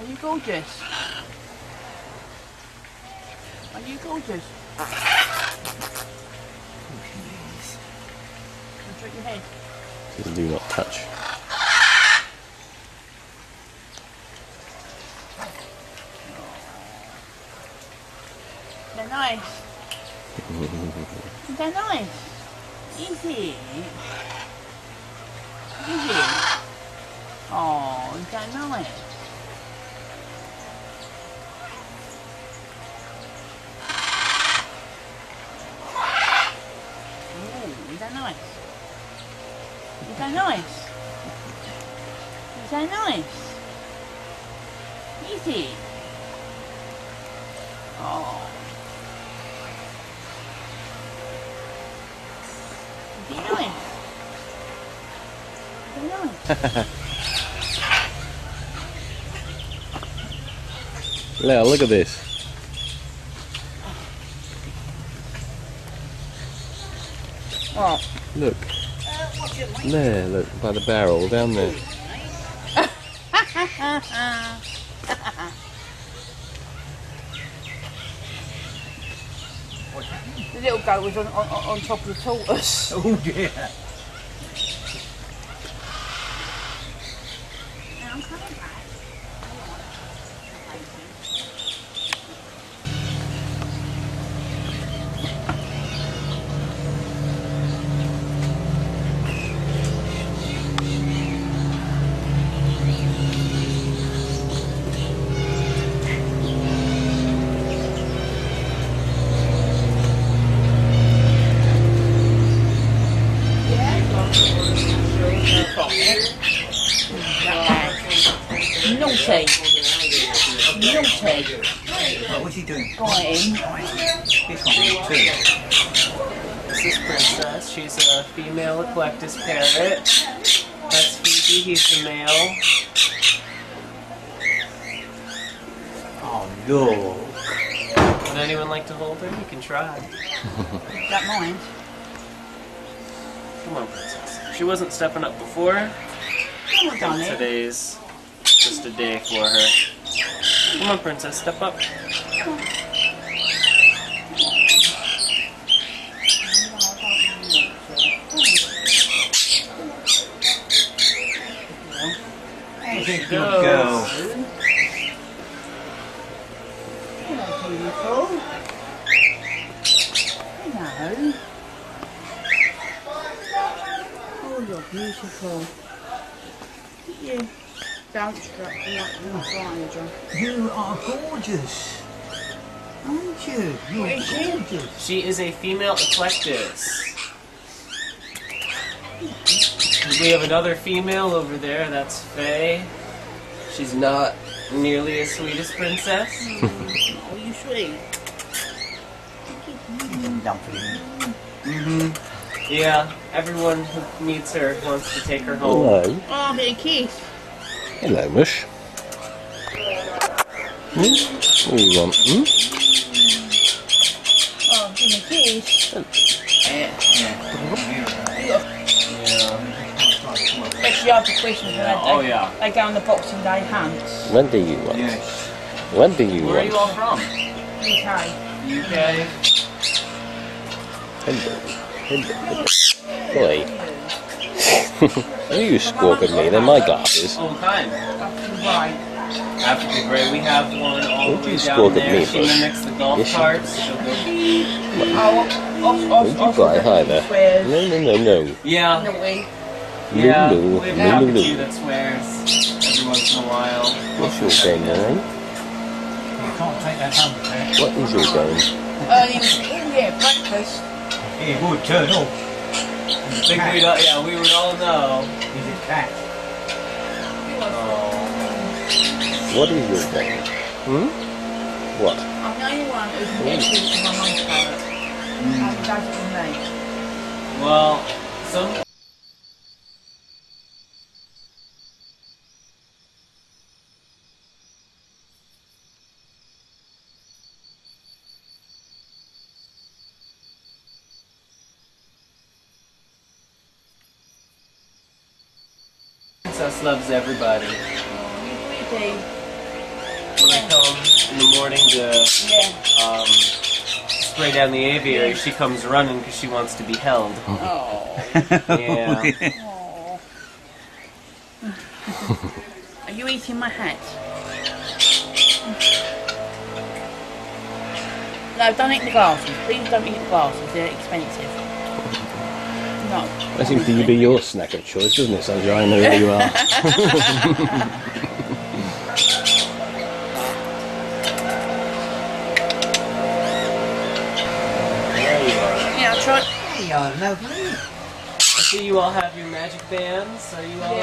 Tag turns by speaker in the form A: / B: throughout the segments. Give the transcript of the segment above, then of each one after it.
A: you gorgeous? Are you gorgeous? Drop your head.
B: Just do not touch.
A: They're nice. They're nice. Is it? Is it? Oh, is that nice? Oh, is that nice? Is that nice? Is that nice? Is it? Oh. Is it nice? Is it nice?
B: Leo, look at this.
A: What?
B: Look. There, look, by the barrel, down there.
A: The little goat was on top of the tortoise.
C: Oh dear.
A: I'm coming back. Naughty. Naughty.
C: Oh, what's he doing?
A: Goin.
C: He's on too.
D: This is Princess. She's a female eclectus parrot. That's Phoebe. He's the male.
C: Oh no.
D: Would anyone like to hold her? You can try.
A: Don't mind.
D: Come on, Princess. She wasn't stepping up before.
A: Come on, darling.
D: Today's just a day for her. Come on, Princess. Step up.
C: Good girl.
A: Hello, beautiful. Hello. Oh, you're beautiful. You don't strap me up in the grinder.
C: You are gorgeous. Aren't you?
A: What
C: You're
A: is she?
C: gorgeous.
D: She is a female eclectus. We have another female over there. That's Faye. She's not nearly as sweet as Princess.
A: Oh, you sweet.
D: Yeah, everyone who meets her wants to take her home.
B: Hello.
A: Oh, get a kiss.
B: Hello, Mush. What do you want?
A: Oh, give me a kiss.
D: Yeah.
A: Especially after Christmas when
D: Oh, yeah.
A: they go on the Boxing Day hunts.
B: When do you want?
C: Yes.
B: When do you
D: Where are
B: want?
D: you all from?
A: UK.
D: UK.
B: Hello. Hello. Boy. You squawk at me, they're my glasses.
D: All the time.
A: Fucking right.
D: Africa Grey. We have one all
B: Don't
D: the way
B: you
D: down
B: squawk at
D: there.
B: me,
D: She
B: Bush.
D: mimics the golf
B: Yes, she
D: carts. She'll go beep.
A: Oh,
B: Would you buy hi there?
A: swears.
B: No, no, no, no.
D: Yeah.
A: Naughty.
D: Yeah.
B: No,
D: We
B: no,
D: have
B: no,
D: a
B: no,
D: few
B: no.
D: that swears every once in a while.
B: What's your game, eh?
C: You can't take that home, eh?
B: What is your game?
A: Yeah, breakfast.
C: He would turn up.
D: I think we'd all, yeah, we would all know.
C: He's a cat.
D: Oh.
B: What is your game? What?
A: I'm the only one who can get kids from my mum's parrot. And does it with me.
D: Well, some. Princess loves everybody.
A: Oh, you pretty.
D: I come in the morning to spray down the aviary, she comes running because she wants to be held.
A: Oh.
D: Yeah.
A: Are you eating my hat? No, don't eat the glasses. Please don't eat the glasses. They're expensive. No.
B: That seems to be your snack of choice, doesn't it, Sandra? I know who you are.
D: There you are.
A: Yeah, I'll try.
C: There you are, lovely.
D: I see you all have your magic bands. Are you all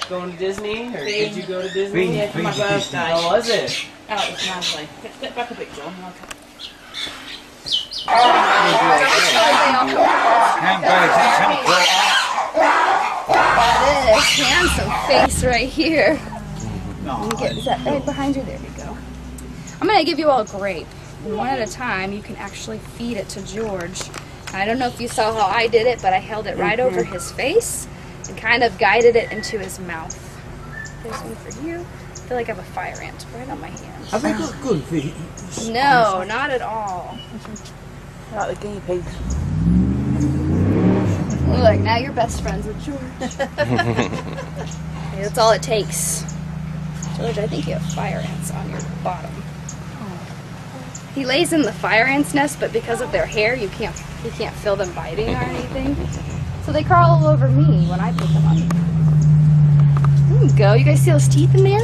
D: going to Disney? Or did you go to Disney?
A: Yeah, for my birthday.
D: How was it?
A: Oh, it was lovely. Step back a bit, John.
E: This handsome face right here. Is that right behind you? There we go. I'm gonna give you all a grape. One at a time, you can actually feed it to George. I don't know if you saw how I did it, but I held it right over his face and kind of guided it into his mouth. There's one for you. I feel like I have a fire ant right on my hand.
C: Have they got good feet?
E: No, not at all.
A: I like the guinea pigs.
E: Look, now you're best friends with George. That's all it takes. George, I think you have fire ants on your bottom. He lays in the fire ant's nest, but because of their hair, you can't feel them biting or anything. So they crawl all over me when I pick them up. There you go. You guys see those teeth in there?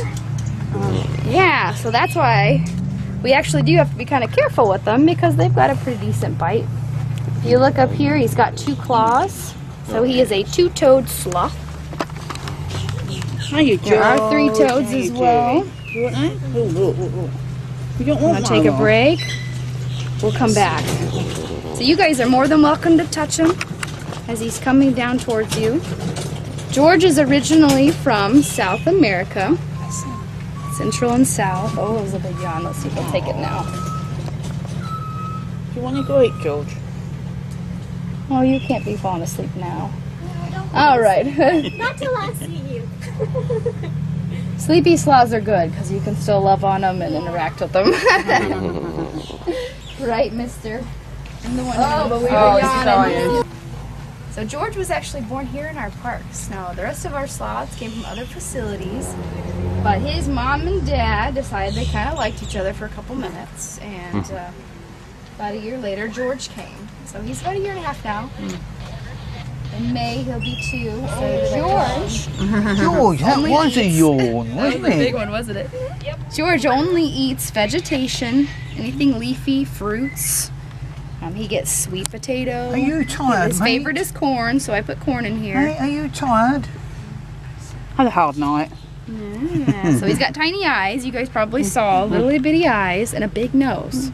E: Yeah, so that's why we actually do have to be kind of careful with them because they've got a pretty decent bite. If you look up here, he's got 2 claws. So he is a 2-toed sloth.
A: How you
E: There are 3 toads as well.
A: You want that? Oh. You don't want
E: Want to take a break? We'll come back. So you guys are more than welcome to touch him as he's coming down towards you. George is originally from South America. Central and South. Oh, it was a big yawn. Let's see if he'll take it now.
A: Do you want to go eat, George?
E: Oh, you can't be falling asleep now. All right.
F: Not till I see you.
E: Sleepy sloths are good because you can still love on them and interact with them. Right, mister? I'm the one but we were yawning. So George was actually born here in our parks. Now, the rest of our sloths came from other facilities, but his mom and dad decided they kind of liked each other for a couple minutes, and about a year later, George came. So he's about a year and a half now. In May, he'll be 2. George.
C: George, that was a yawn, wasn't
E: That was a big
C: it?
E: one, wasn't it? Yep. George only eats vegetation, anything leafy, fruits. He gets sweet potato.
C: Are you tired,
E: His
C: mate?
E: favorite is corn, so I put corn in here.
C: Hey, are you tired?
A: Had a hard night.
E: Yeah. So he's got tiny eyes. You guys probably saw little bitty eyes and a big nose.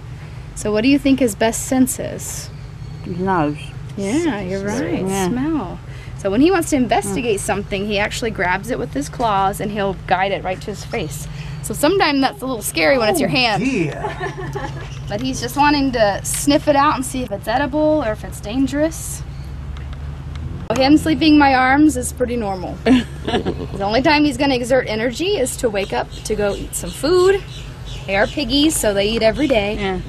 E: So what do you think his best sense is?
A: His nose.
E: Yeah, you're right.
A: Yeah.
E: Smell. So when he wants to investigate something, he actually grabs it with his claws and he'll guide it right to his face. So sometimes that's a little scary when it's your hand.
C: Yeah.
E: But he's just wanting to sniff it out and see if it's edible or if it's dangerous. Him sleeping in my arms is pretty normal. The only time he's going to exert energy is to wake up to go eat some food. They are piggies, so they eat every day.
A: Yeah.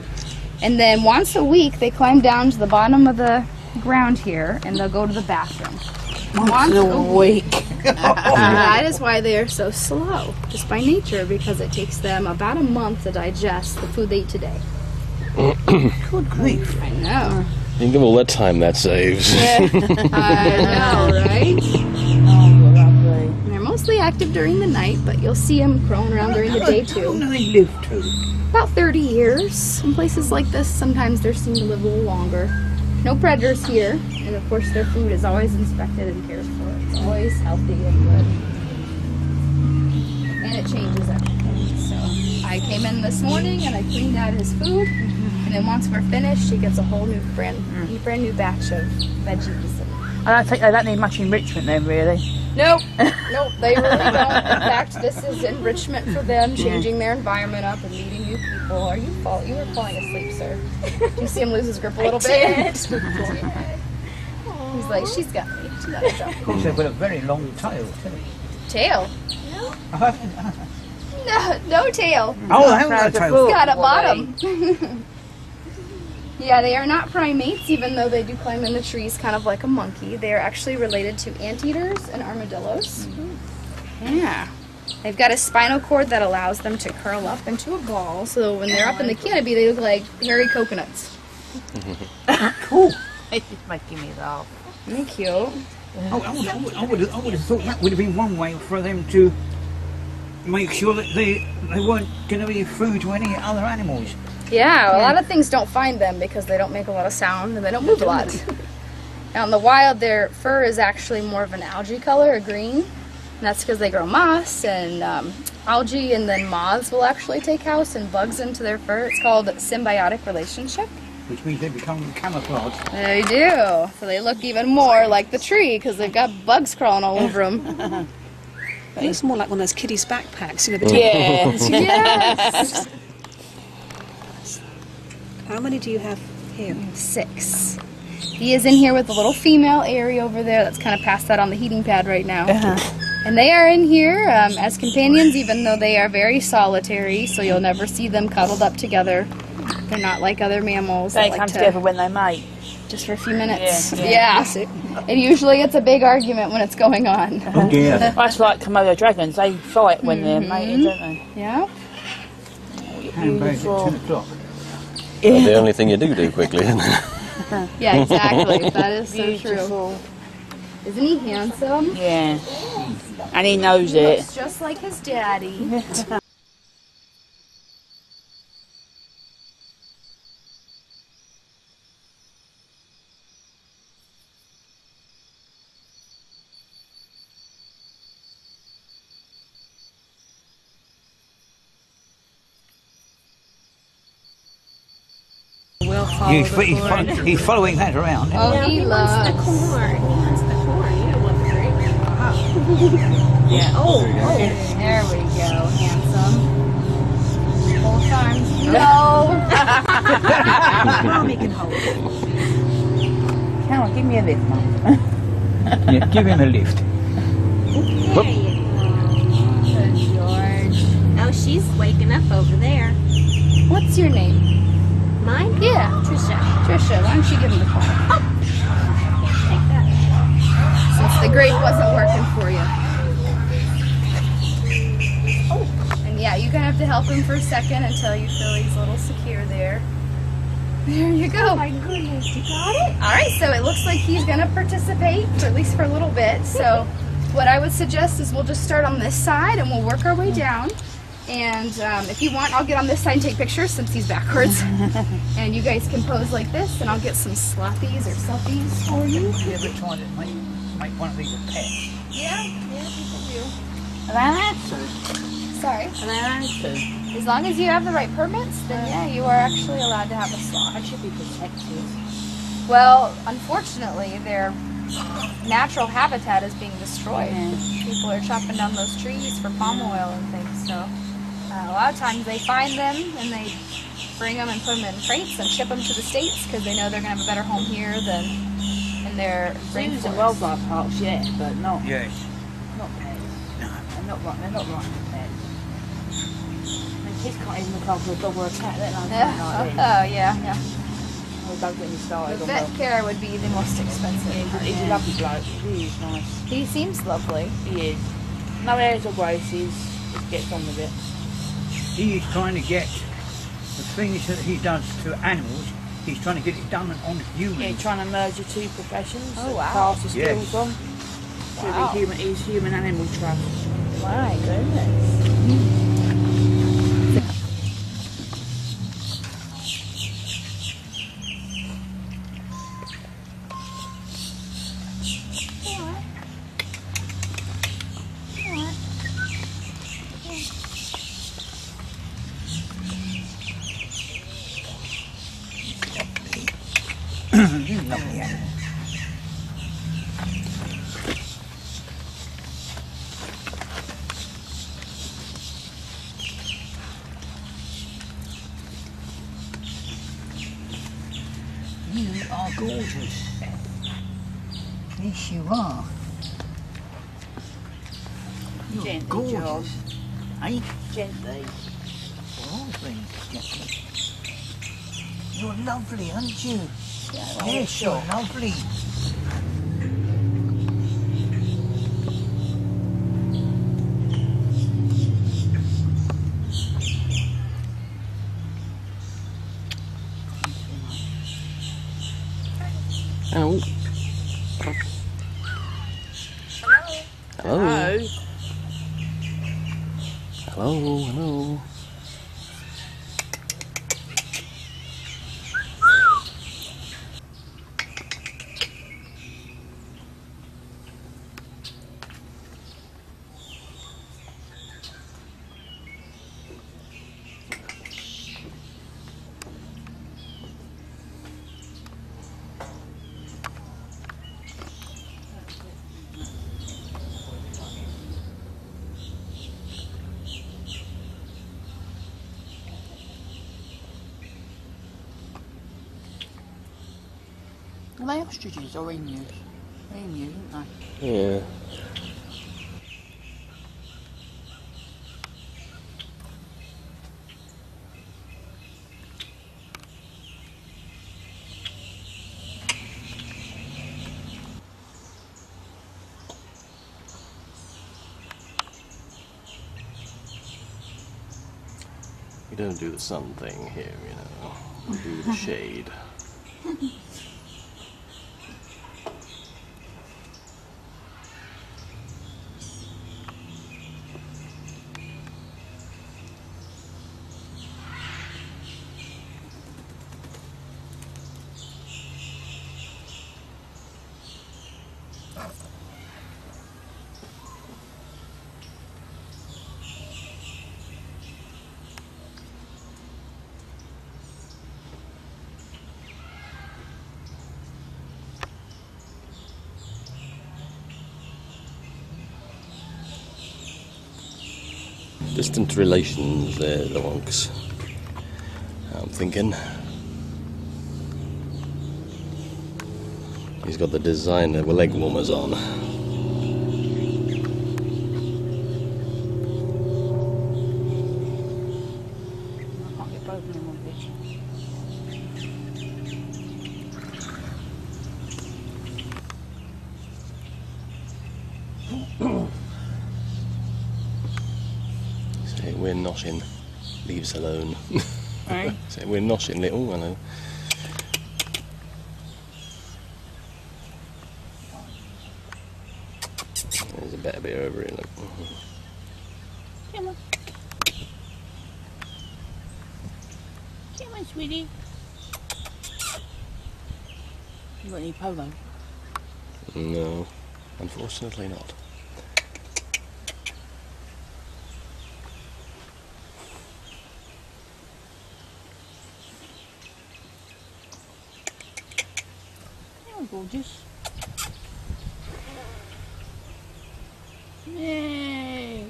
E: And then once a week, they climb down to the bottom of the ground here and they'll go to the bathroom.
A: Once a week.
E: That is why they are so slow, just by nature, because it takes them about a month to digest the food they eat today.
C: Good grief.
E: I know.
B: Think of all that time that saves.
E: I know, right?
A: Oh, lovely.
E: And they're mostly active during the night, but you'll see them crawling around during the day
C: How long
E: too.
C: do they live to?
E: About 30 years. In places like this, sometimes they're seen to live a little longer. No predators here, and of course their food is always inspected and cared for. It's always healthy and good. And it changes everything. So I came in this morning and I cleaned out his food, and then once we're finished, he gets a whole new brand new batch of veggies.
A: I don't think they don't need much enrichment then, really.
E: Nope, nope, they really don't. In fact, this is enrichment for them, changing their environment up and meeting new people. Are you You were falling asleep, sir. Do you see him lose his grip a little bit? He's like, she's got me. She got me.
C: Of course, they've got a very long tail, too.
E: Tail. No tail.
C: Oh, they haven't got a tail.
E: It's got a bottom. Yeah, they are not primates, even though they do climb in the trees kind of like a monkey. They are actually related to anteaters and armadillos. Yeah. They've got a spinal cord that allows them to curl up into a ball, so when they're up in the canopy, they look like hairy coconuts.
C: Cool.
A: It's just making me laugh.
E: Isn't they cute?
C: I would have thought that would have been one way for them to make sure that they weren't going to be food to any other animals.
E: Yeah, a lot of things don't find them because they don't make a lot of sound and they don't move a lot. Now in the wild, their fur is actually more of an algae color, a green. And that's because they grow moss and algae, and then moths will actually take house and bugs into their fur. It's called a symbiotic relationship.
C: Which means they become camouflaged.
E: They do. So they look even more like the tree because they've got bugs crawling all over them.
G: It looks more like one of those kiddies' backpacks, you know, the
A: Yes.
E: Yes.
G: How many do you have here?
E: 6. He is in here with the little female Airy over there that's kind of passed out on the heating pad right now. And they are in here as companions, even though they are very solitary, so you'll never see them cuddled up together. They're not like other mammals.
A: They
E: that
A: come
E: like
A: together when they mate.
E: just for a few minutes.
A: Yeah.
E: And usually it's a big argument when it's going on.
C: Oh dear.
A: That's like Komodo dragons. They fight when they're mated, don't they?
E: Yeah.
C: Handbags at 10 o'clock.
B: Well, the only thing you do quickly, isn't it?
E: Yeah, exactly. That is so true.
A: Beautiful.
E: Isn't he handsome?
A: Yeah. And he knows
E: He
A: it.
E: looks just like his daddy.
A: We'll follow
C: He's following that around.
E: Oh, he loves.
F: The corn. He wants the corn. You don't want the grape.
A: Yeah.
F: Oh.
E: There we go, handsome. Full time. No.
G: Mommy can hold it.
A: Come on, give me a lift, Mum.
C: Yeah, give him a lift.
F: There you go.
E: Good George.
F: Oh, she's waking up over there.
E: What's your name?
F: Mine?
E: Yeah.
F: Trisha.
E: Trisha, why don't you give him the phone?
F: Take that.
E: Since the grape wasn't working for you. And yeah, you're gonna have to help him for a second until you feel he's a little secure there. There you go.
F: Oh my goodness, you got it?
E: Alright, so it looks like he's gonna participate, for at least for a little bit. So what I would suggest is we'll just start on this side and we'll work our way down. And if you want, I'll get on this side and take pictures since he's backwards. And you guys can pose like this, and I'll get some slothies or selfies for you.
C: You ever tried to make one of these a pet?
E: Yeah, people do.
A: And I had to.
E: Sorry.
A: And I had to.
E: As long as you have the right permits, then yeah, you are actually allowed to have a sloth.
A: I should be protected.
E: Well, unfortunately, their natural habitat is being destroyed.
A: Yeah.
E: People are chopping down those trees for palm oil and things, so a lot of times they find them and they bring them and put them in crates and ship them to the States because they know they're going to have a better home here than in their
A: Zoos and
E: rainforest.
A: wildlife parks, yeah, but not
C: Yes.
A: pets.
C: No.
A: They're not right for pets. And kids can't even look after a dog or a cat, let alone
E: Yeah.
A: something like this.
E: Yeah.
A: Oh, don't get me started
E: The
A: on
E: vet
A: that.
E: care would be the most expensive.
A: He's a lovely bloke. He is nice.
E: He seems lovely.
A: He is. No airs or graces. Just gets on with it.
C: He is trying to get the things that he does to animals, he's trying to get it done on humans.
A: Yeah, trying to merge the two professions.
E: Oh, wow.
A: Pass the skills
C: Yes.
A: on. So
E: Wow.
A: he's human animal trust.
E: My goodness.
C: Lovely animal. You are gorgeous. Yes, you are. You're
A: Gently,
C: gorgeous. Eh?
A: Gently.
C: All things gently. You're lovely, aren't you?
A: Yeah,
C: Yes, you're lovely.
B: Ow. Hello. Hello, hello.
A: Are they ostriches or emus? Emus, aren't they?
B: Yeah. We don't do the sun thing here, you know. We do the shade. Distant relations there, the Wonks. I'm thinking. He's got the designer leg warmers on.
A: I can't get both of them in one picture.
B: Say we're noshing. Leave us alone.
A: Right?
B: Say we're noshing, little. I know. There's a better bit over here. Look.
A: Come on. Come on, sweetie. You got any polo?
B: No, unfortunately not.
A: Oh, gorgeous. Yay!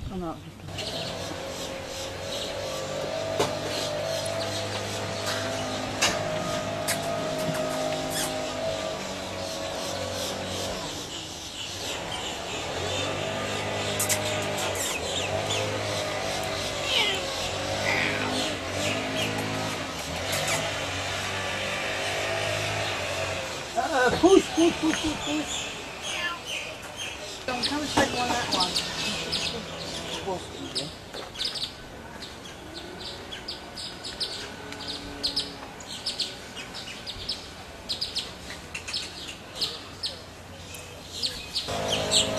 A: Come out. Push. Don't come straight on that one.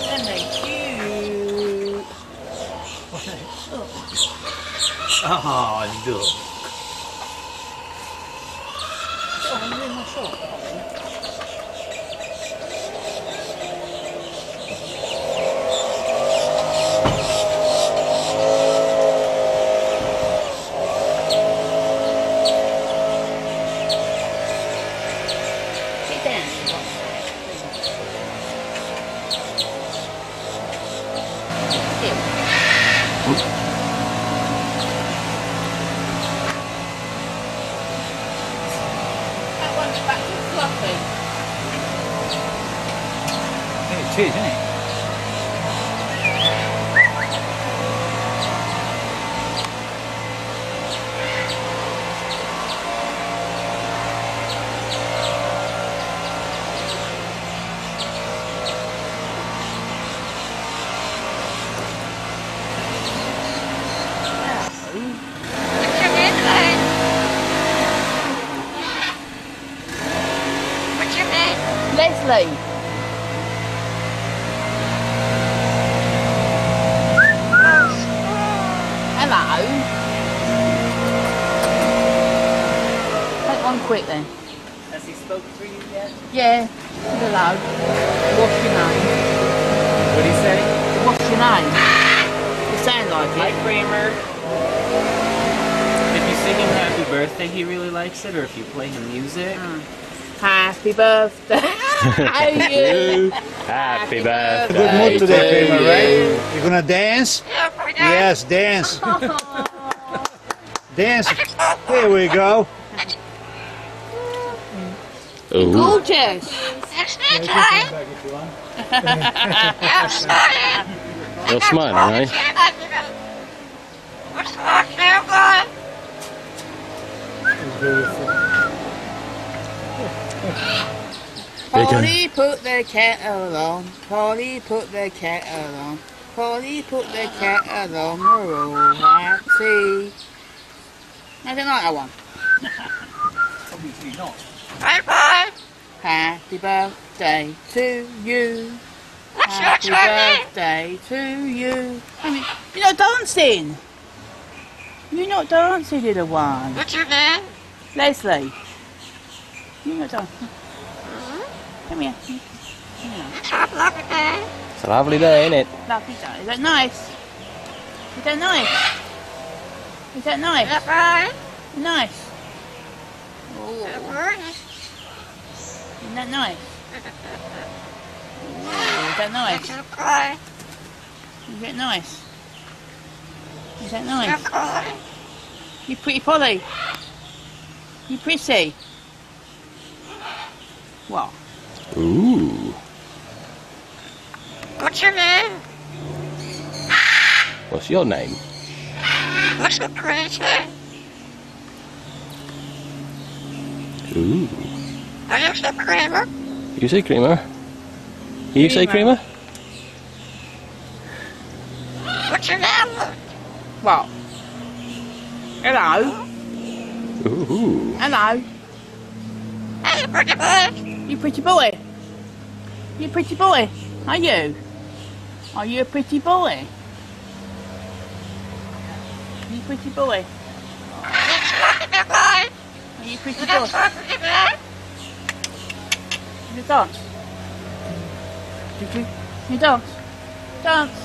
A: And they cute.
C: Oh, look.
A: Oh, I'm in my shop. That one's back to fluffy.
C: It is, isn't it?
A: Leslie. Hello. Take one quick then.
D: Has he spoken for you yet?
A: Yeah. Hello. What's your name?
D: What'd he say?
A: What's your name? You sound like
D: Hi,
A: it.
D: Kramer. If you sing him happy birthday, he really likes it, or if you play him music.
A: Happy birthday. you.
B: Happy birthday.
C: Good mood today,
B: to
C: Kramer,
B: you.
C: right? You're gonna dance? Yes, dance. Dance. Here we go.
B: Ooh.
A: Gorgeous.
B: You're smiling, right?
A: Polly put the kettle on. Polly put the kettle on. Polly put the kettle on. We're all happy. I don't like that one.
C: Obviously not.
A: Happy birthday to you. Happy birthday to you. I mean, you're not dancing. You're not dancing, little one.
F: What's your name?
A: Leslie. You're not dancing. Come here. Come here.
B: It's a lovely day, isn't it?
A: Lovely day. Is that nice? Is that nice? Is that nice? Nice. Oh. Isn't that nice? Oh, is that nice? Is that nice? Is that nice? You pretty Polly. You pretty. What?
B: Ooh.
F: What's your name?
B: What's your name?
F: What's the crazy?
B: Ooh.
F: Are you the Kramer?
B: You say Kramer? You say Kramer?
F: What's your name?
A: What? Hello?
B: Ooh.
A: Hello?
F: Hey, pretty boy.
A: You pretty boy? You pretty boy? Are you? Are you a pretty boy? Are you pretty boy? Are you pretty boy? You dance? Did you? You dance? Dance?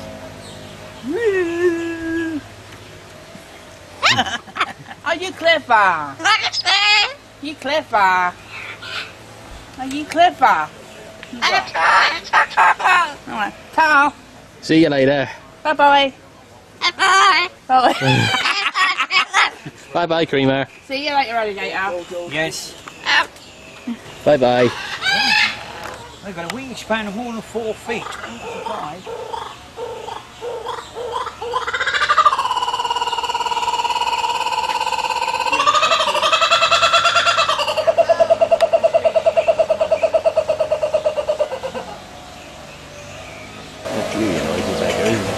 A: Woo! Are you clever? You clever? Are you clever? Alright, ta.
B: See you later.
A: Bye bye.
F: Bye.
A: Bye.
B: Bye bye, Kramer.
A: See you later, alligator.
C: Yes.
B: Bye bye.
C: They've got a wingspan of more than 4 feet. I'm surprised.
B: That's really annoying back there, isn't it?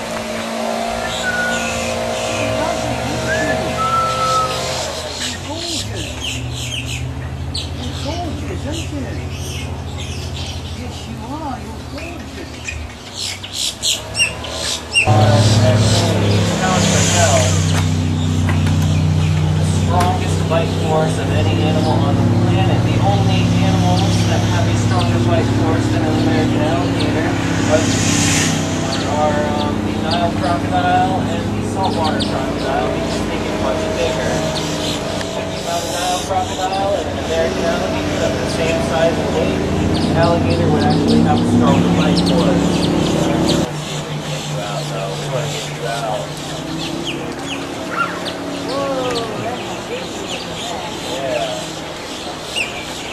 D: Strongest bite force of any animal on the planet. The only animals that have a stronger bite force than an American alligator are the Nile crocodile and the saltwater crocodile, because they get much bigger. If you have a Nile crocodile and an American alligator that are the same size and weight, the alligator would actually have a stronger bite force. We want to get you out.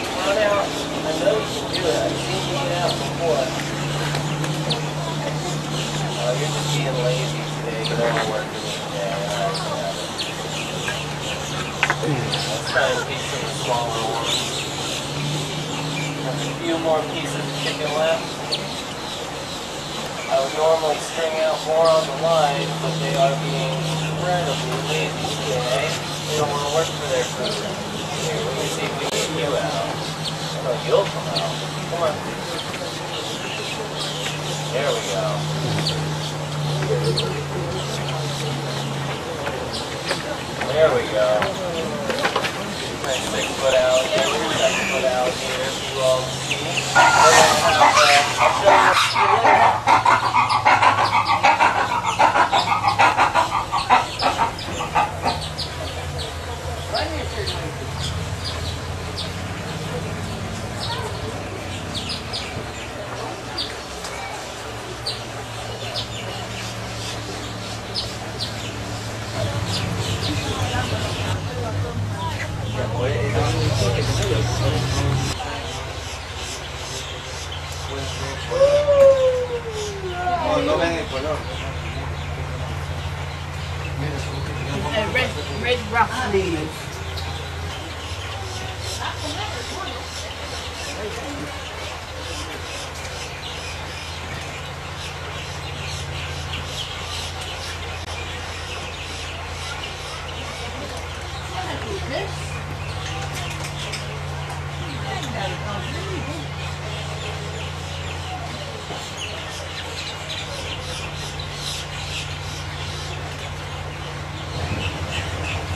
D: Come on out. I know you can do it. I've seen you get out before. Oh, you're just being lazy today. You don't want to work with me today. Let's try and pick some smaller ones. There's a few more pieces of chicken left. I would normally string out more on the line, but they are being incredibly lazy today. They don't want to work for their food. Here, let me see if we can get you out. Come So you'll come out. Come on. There we go. There we go. Nice big foot out here. Second foot out here. You all see.
A: Red rough leaders.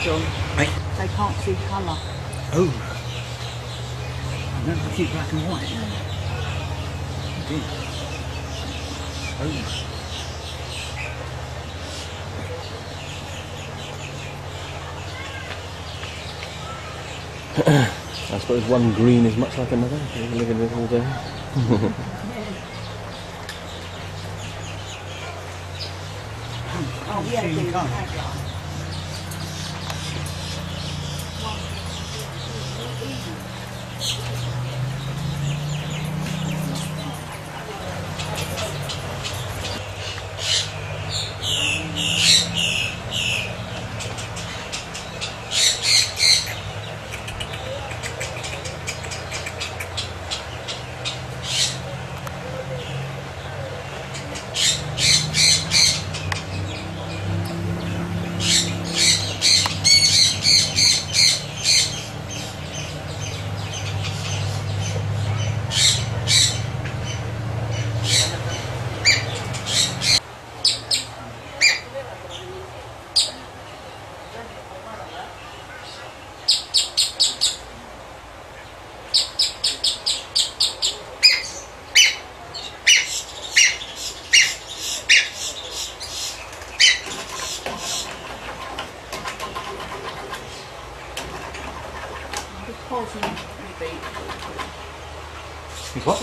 A: John,
C: Hey.
A: they can't see colour.
C: Oh. No, keep black and white. Oh dear.
B: I suppose one green is much like another. You can look at it all day.
A: Oh, yeah,
C: Seeing
A: they
C: colour. What?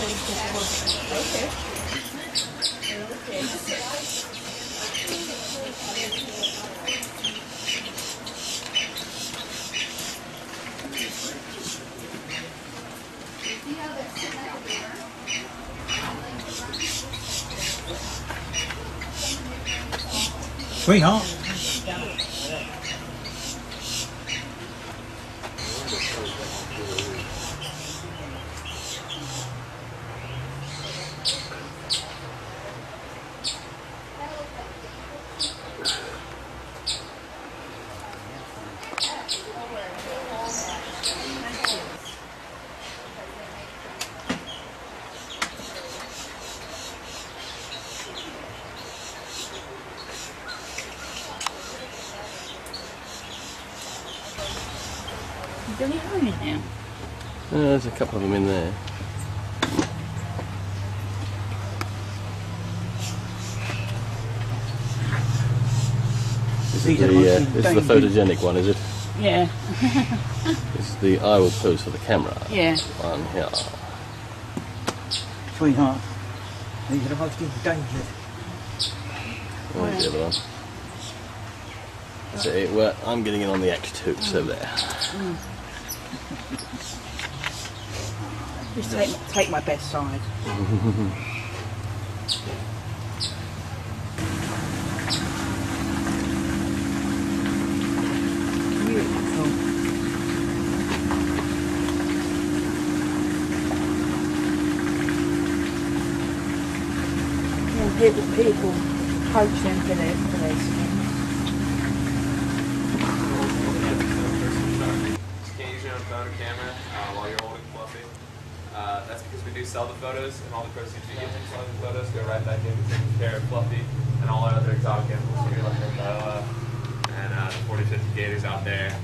C: Sweetheart.
A: Is there any home in there?
B: There's a couple of them in there. This is the photogenic one, is it?
A: Yeah.
B: This is the I will pose for the camera.
A: Yeah.
B: One here.
C: Sweetheart. These are the most endangered.
B: There's the other one. So well, I'm getting in on the X2, so there.
A: Just take my best side. Beautiful. Yeah, people poach them for their skin.
H: Can you use your own phone or camera while you're holding Fluffy? That's because we do sell the photos, and all the proceeds we get from selling the photos go right back into taking care of Fluffy and all our other exotic animals here, like our boa and the 40-50 gators out there.